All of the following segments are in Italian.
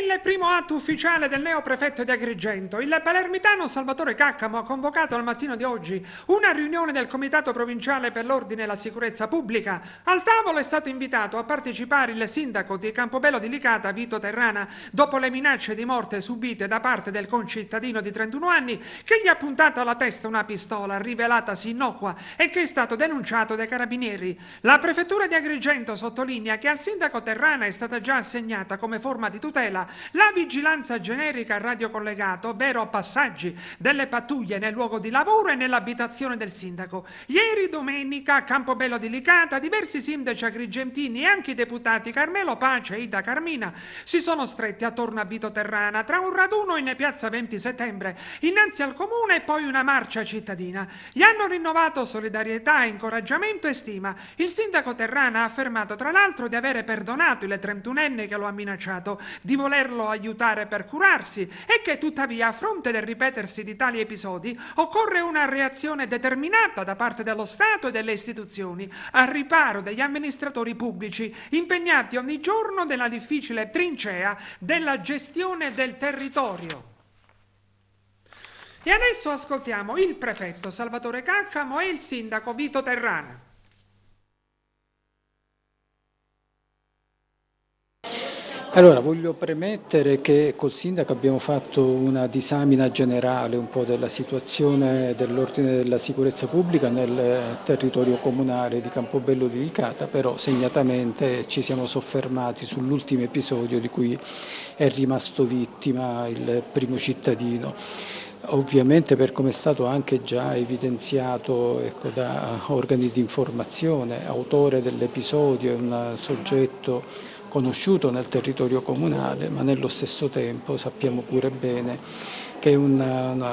Il primo atto ufficiale del neoprefetto di Agrigento, il palermitano Salvatore Caccamo, ha convocato al mattino di oggi una riunione del Comitato Provinciale per l'Ordine e la Sicurezza Pubblica. Al tavolo è stato invitato a partecipare il sindaco di Campobello di Licata, Vito Terrana, dopo le minacce di morte subite da parte del concittadino di 31 anni che gli ha puntato alla testa una pistola rivelatasi innocua e che è stato denunciato dai carabinieri. La prefettura di Agrigento sottolinea che al sindaco Terrana è stata già assegnata come forma di tutela la vigilanza generica radiocollegato, ovvero passaggi delle pattuglie nel luogo di lavoro e nell'abitazione del sindaco. Ieri domenica a Campobello di Licata diversi sindaci agrigentini e anche i deputati Carmelo Pace e Ida Carmina si sono stretti attorno a Vito Terrana tra un raduno in piazza 20 settembre innanzi al comune e poi una marcia cittadina. Gli hanno rinnovato solidarietà, incoraggiamento e stima. Il sindaco Terrana ha affermato tra l'altro di avere perdonato il 31enne che lo ha minacciato, di volerlo aiutare per curarsi e che tuttavia a fronte del ripetersi di tali episodi occorre una reazione determinata da parte dello Stato e delle istituzioni al riparo degli amministratori pubblici impegnati ogni giorno nella difficile trincea della gestione del territorio. E adesso ascoltiamo il prefetto Salvatore Caccamo e il sindaco Vito Terrana. Allora, voglio premettere che col sindaco abbiamo fatto una disamina generale un po' della situazione dell'ordine e della sicurezza pubblica nel territorio comunale di Campobello di Licata, però segnatamente ci siamo soffermati sull'ultimo episodio di cui è rimasto vittima il primo cittadino. Ovviamente, per come è stato anche già evidenziato da organi di informazione, autore dell'episodio è un soggetto conosciuto nel territorio comunale, ma nello stesso tempo sappiamo pure bene che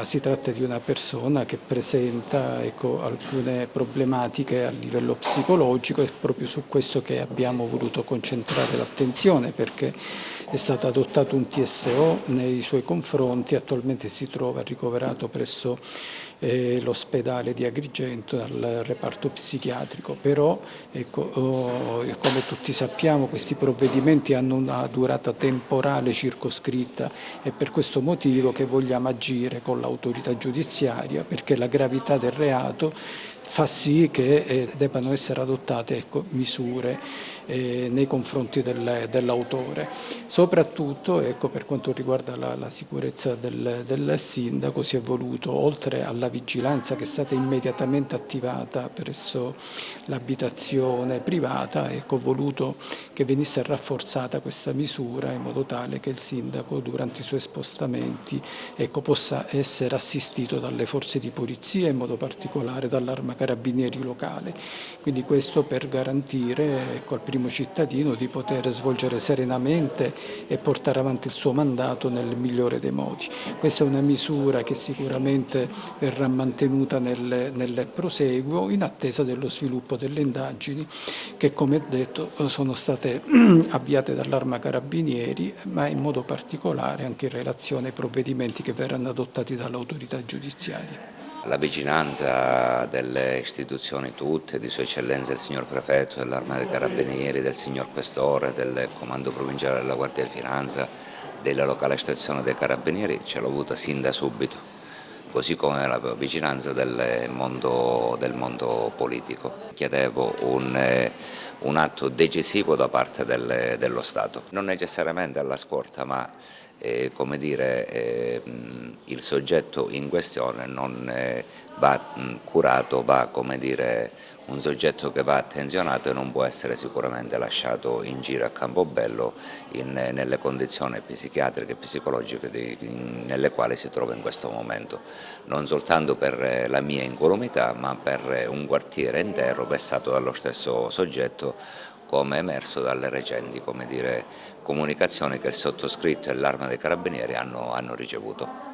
si tratta di una persona che presenta alcune problematiche a livello psicologico. È proprio su questo che abbiamo voluto concentrare l'attenzione, perché è stato adottato un TSO nei suoi confronti, attualmente si trova ricoverato presso l'ospedale di Agrigento al reparto psichiatrico, però come tutti sappiamo questi provvedimenti hanno una durata temporale circoscritta, e per questo motivo che vogliamo agire con l'autorità giudiziaria, perché la gravità del reato fa sì che debbano essere adottate misure nei confronti dell'autore. Soprattutto per quanto riguarda la sicurezza del sindaco, si è voluto, oltre alla vigilanza che è stata immediatamente attivata presso l'abitazione privata, voluto che venisse rafforzata questa misura in modo tale che il sindaco durante i suoi spostamenti possa essere assistito dalle forze di polizia, in modo particolare dall'Arma Carabinieri locale. Quindi questo per garantire al primo cittadino di poter svolgere serenamente e portare avanti il suo mandato nel migliore dei modi. Questa è una misura che sicuramente verrà mantenuta nel proseguo, in attesa dello sviluppo delle indagini che, come detto, sono state avviate dall'Arma Carabinieri, ma in modo particolare anche in relazione ai provvedimenti che verranno adottati dall'autorità giudiziaria. La vicinanza delle istituzioni tutte, di Sua Eccellenza il signor Prefetto, dell'Arma dei Carabinieri, del signor Questore, del Comando Provinciale della Guardia di Finanza, della locale stazione dei Carabinieri, ce l'ho avuta sin da subito, così come la vicinanza del mondo politico. Chiedevo un atto decisivo da parte dello Stato, non necessariamente alla scorta, ma come dire, il soggetto in questione non va curato, va, come dire, un soggetto che va attenzionato e non può essere sicuramente lasciato in giro a Campobello nelle condizioni psichiatriche e psicologiche nelle quali si trova in questo momento, non soltanto per la mia incolumità, ma per un quartiere intero vessato dallo stesso soggetto, come emerso dalle recenti, come dire, comunicazioni che il sottoscritto e l'Arma dei Carabinieri hanno ricevuto.